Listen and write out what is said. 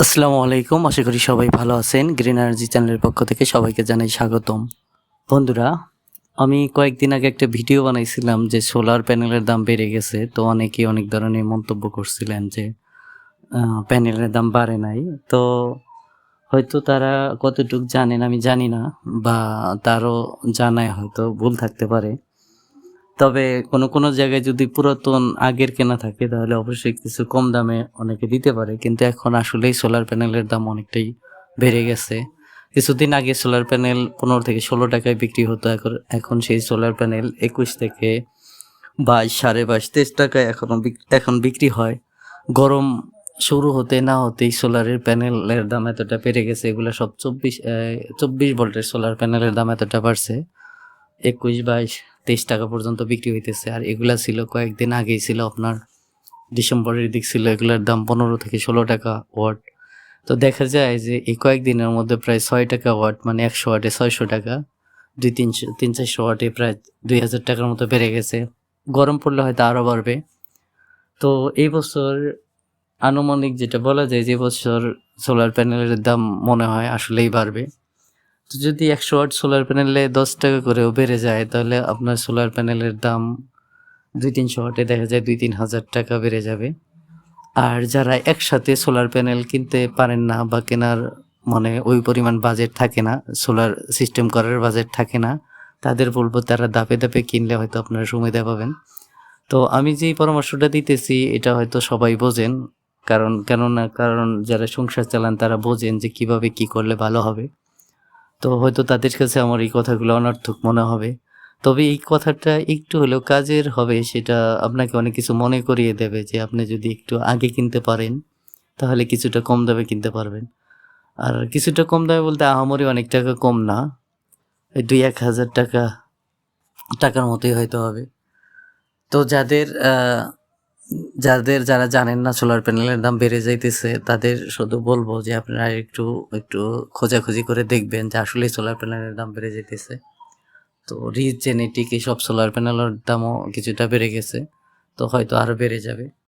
আসসালামু আলাইকুম। আশা করি সবাই ভালো আছেন। গ্রিন এনার্জি চ্যানেলের পক্ষ থেকে সবাইকে জানাই স্বাগতম। বন্ধুরা, আমি কয়েকদিন আগে একটা ভিডিও বানাইছিলাম যে সোলার প্যানেলের দাম বেড়ে গেছে। তো অনেকেই অনেক ধরনের মন্তব্য করছিলেন যে প্যানেলের দাম বাড়ে নাই। তো হয়তো তারা কতটুক জানেন আমি জানি না, বা তারও জানায় হয়তো ভুল থাকতে পারে। তবে কোনো জায়গায় যদি পুরাতন আগের কেনা থাকে তাহলে অবশ্যই কিছু কম দামে অনেকে দিতে পারে, কিন্তু এখন আসলেই সোলার প্যানেলের দাম অনেকটাই বেড়ে গেছে। কিছুদিন আগে সোলার প্যানেল 15 থেকে 16 টাকায় বিক্রি হতো, এখন সেই সোলার প্যানেল 21 থেকে 22, 22.5, 23 টাকায় এখন বিক্রি হয়। গরম শুরু হতে না হতেই সোলারের প্যানেলের দাম এতটা বেড়ে গেছে। এগুলো সব 24 ভোল্টের সোলার প্যানেলের দাম এতটা বাড়ছে, 21, 22, 23 টাকা পর্যন্ত বিক্রি হইতেছে। আর এগুলা ছিল কয়েকদিন আগেই ছিল আপনার ডিসেম্বরের দিক ছিল এগুলার দাম 15 থেকে 16 টাকা ওয়াট। তো দেখা যায় যে এই কয়েকদিনের মধ্যে প্রায় 6 টাকা ওয়াট, মানে 100 ওয়াটে 600 টাকা, 400 ওয়াটে প্রায় 2000 টাকার মতো বেড়ে গেছে। গরম পড়লে হয়তো আরও বাড়বে। তো এই বছর আনুমানিক যেটা বলা যায় যে বছর সোলার প্যানেলের দাম মনে হয় আসলেই বাড়বে। তো যদি 100 ওয়াট সোলার প্যানেলে 10 টাকা করেও বেড়ে যায় তাহলে আপনার সোলার প্যানেলের দাম 200-300 ওয়াটে দেখা যায় 2-3 হাজার টাকা বেড়ে যাবে। আর যারা একসাথে সোলার প্যানেল কিনতে পারেন না বা কেনার মানে ওই পরিমাণ বাজেট থাকে না, সোলার সিস্টেম করার বাজেট থাকে না, তাদের বলবো তারা ধাপে ধাপে কিনলে হয়তো আপনারা সুবিধা পাবেন। তো আমি যেই পরামর্শটা দিতেছি এটা হয়তো সবাই বোঝেন, কারণ যারা সংসার চালান তারা বোঝেন যে কিভাবে কি করলে ভালো হবে। তো হয়তো তাদের কাছে আমার এই কথাগুলো অনর্থক মনে হবে, তবে এই কথাটা একটু হলেও কাজের হবে। সেটা আপনাকে অনেক কিছু মনে করিয়ে দেবে যে আপনি যদি একটু আগে কিনতে পারেন তাহলে কিছুটা কম দামে কিনতে পারবেন। আর কিছুটা কম দামে বলতে আহামরি অনেক টাকা কম না, এই 2-1 হাজার টাকার মতোই হয়তো হবে। তো যারা জানেন না সোলার প্যানেলের দাম বেড়ে যাইতেছে তাদের শুধু বলবো যে আপনারা একটু একটু খোঁজাখুঁজি করে দেখবেন যে আসলে সোলার প্যানেলের দাম বেড়ে যাইতেছে। তো রিচ জেনেটিক এইসব সোলার প্যানেলের দামও কিছুটা বেড়ে গেছে, তো হয়তো আরও বেড়ে যাবে।